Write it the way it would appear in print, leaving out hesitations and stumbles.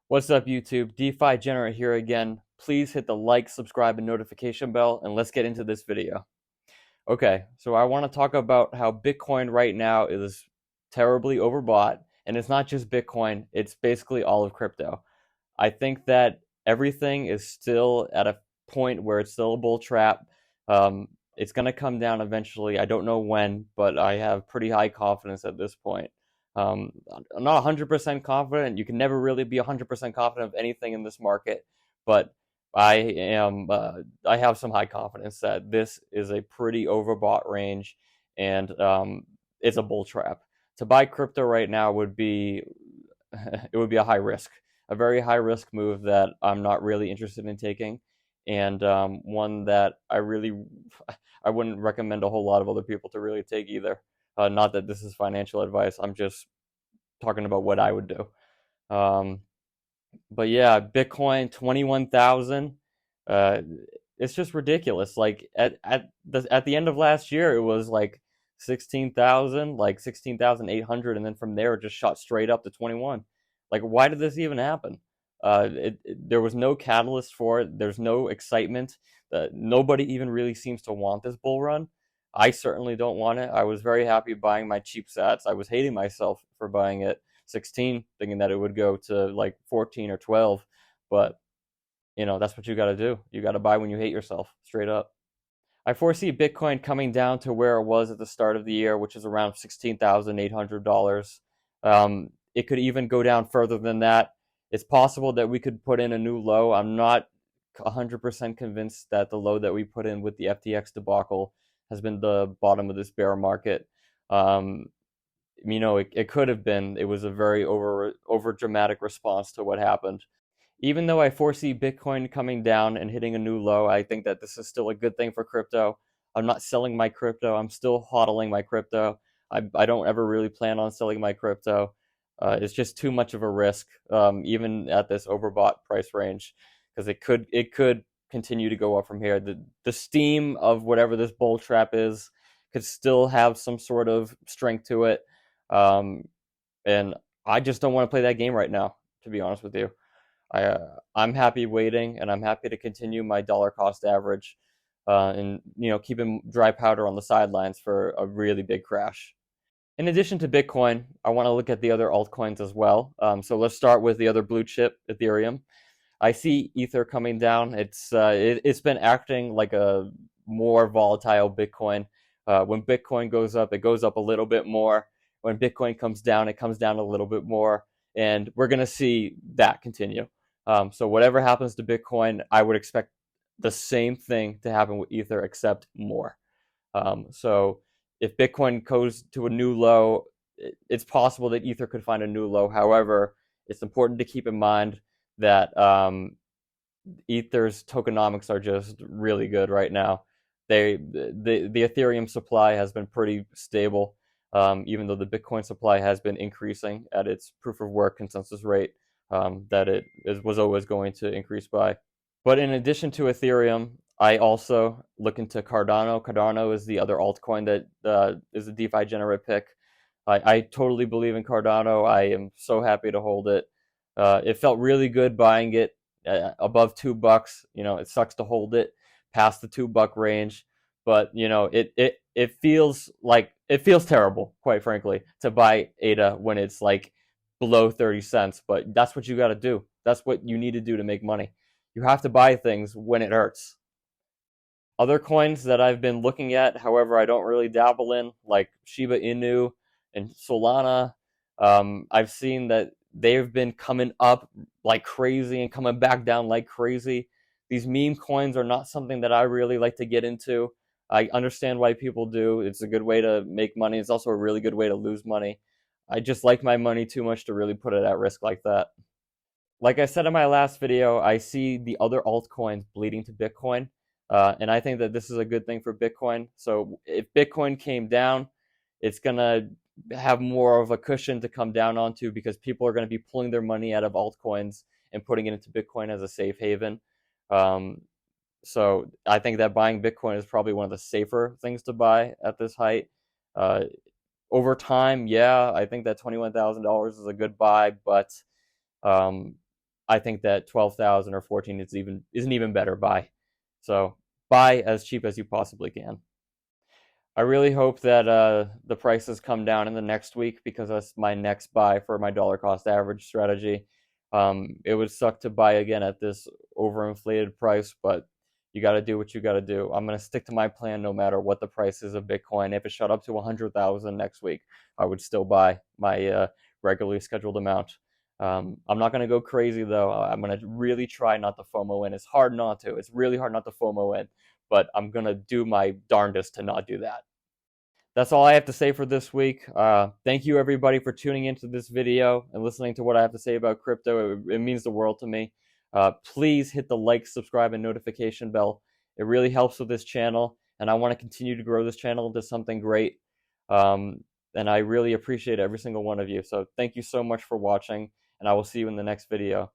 What's up, YouTube? DeFi Generate here again. Please hit the like, subscribe, and notification bell, and let's get into this video. Okay, so I want to talk about how Bitcoin right now is terribly overbought, and it's not just Bitcoin, it's basically all of crypto. I think that everything is still at a point where it's still a bull trap. It's going to come down eventually. I don't know when, but I have pretty high confidence at this point. I'm not 100% confident. You can never really be 100% confident of anything in this market, but I have some high confidence that this is a pretty overbought range, and it's a bull trap. To buy crypto right now would be it would be a high risk, a very high risk move that I'm not really interested in taking, and one that I wouldn't recommend a whole lot of other people to really take either. Not that this is financial advice. I'm just talking about what I would do. Um, but yeah, Bitcoin 21,000. Uh, it's just ridiculous. Like at the end of last year, it was like 16,000, like 16,800, and then from there it just shot straight up to 21. Like, why did this even happen? There was no catalyst for it. There's no excitement. Nobody even really seems to want this bull run. I certainly don't want it. I was very happy buying my cheap sats. I was hating myself for buying it 16, thinking that it would go to like 14 or 12. But, that's what you got to do. You got to buy when you hate yourself, straight up. I foresee Bitcoin coming down to where it was at the start of the year, which is around $16,800. It could even go down further than that. It's possible that we could put in a new low. I'm not 100% convinced that the low that we put in with the FTX debacle has been the bottom of this bear market. Um, it could have been. It was a very over dramatic response to what happened. Even though I foresee Bitcoin coming down and hitting a new low, I think that this is still a good thing for crypto. I'm not selling my crypto. I'm still hodling my crypto. I don't ever really plan on selling my crypto. It's just too much of a risk, even at this overbought price range, because it could continue to go up from here. The steam of whatever this bull trap is could still have some sort of strength to it, um, and I just don't want to play that game right now, to be honest with you. I'm happy waiting, and I'm happy to continue my dollar cost average, and keeping dry powder on the sidelines for a really big crash. In addition to Bitcoin, I want to look at the other altcoins as well. So let's start with the other blue chip, Ethereum. I see Ether coming down. It's been acting like a more volatile Bitcoin. When Bitcoin goes up, it goes up a little bit more. When Bitcoin comes down, it comes down a little bit more, and we're gonna see that continue. So whatever happens to Bitcoin, I would expect the same thing to happen with Ether, except more. So if Bitcoin goes to a new low, it's possible that Ether could find a new low. However, it's important to keep in mind that Ether's tokenomics are just really good right now. The Ethereum supply has been pretty stable, even though the Bitcoin supply has been increasing at its proof of work consensus rate, that was always going to increase by. But in addition to Ethereum, I also look into Cardano. Cardano is the other altcoin that is a DeFi Generate pick. I totally believe in Cardano. I am so happy to hold it. It felt really good buying it above $2. It sucks to hold it past the $2 range, but it feels terrible, quite frankly, to buy ADA when it's like below 30 cents. But that's what you got to do. That's what you need to do to make money. You have to buy things when it hurts. Other coins that I've been looking at, however, I don't really dabble in, like Shiba Inu and Solana. I've seen that they've been coming up like crazy and coming back down like crazy. These meme coins are not something that I really like to get into. I understand why people do. It's a good way to make money. It's also a really good way to lose money. I just like my money too much to really put it at risk like that. Like I said in my last video, I see the other altcoins bleeding to Bitcoin, and I think that this is a good thing for Bitcoin. So if Bitcoin came down, it's going to have more of a cushion to come down onto, because people are going to be pulling their money out of altcoins and putting it into Bitcoin as a safe haven. Um, so I think that buying Bitcoin is probably one of the safer things to buy at this height. Uh, Over time, yeah, I think that $21,000 is a good buy, but um, I think that 12,000 or 14 isn't even better. Buy. So buy as cheap as you possibly can. I really hope that the prices come down in the next week, because that's my next buy for my dollar cost average strategy. It would suck to buy again at this overinflated price, but you got to do what you got to do. I'm going to stick to my plan no matter what the price is of Bitcoin. If it shot up to 100,000 next week, I would still buy my regularly scheduled amount. I'm not going to go crazy though. I'm going to really try not to FOMO in. It's hard not to. It's really hard not to FOMO in, but I'm going to do my darndest to not do that. That's all I have to say for this week. Thank you everybody for tuning into this video and listening to what I have to say about crypto. It means the world to me. Please hit the like, subscribe, and notification bell. It really helps with this channel, and I want to continue to grow this channel into something great. And I really appreciate every single one of you. So thank you so much for watching, and I will see you in the next video.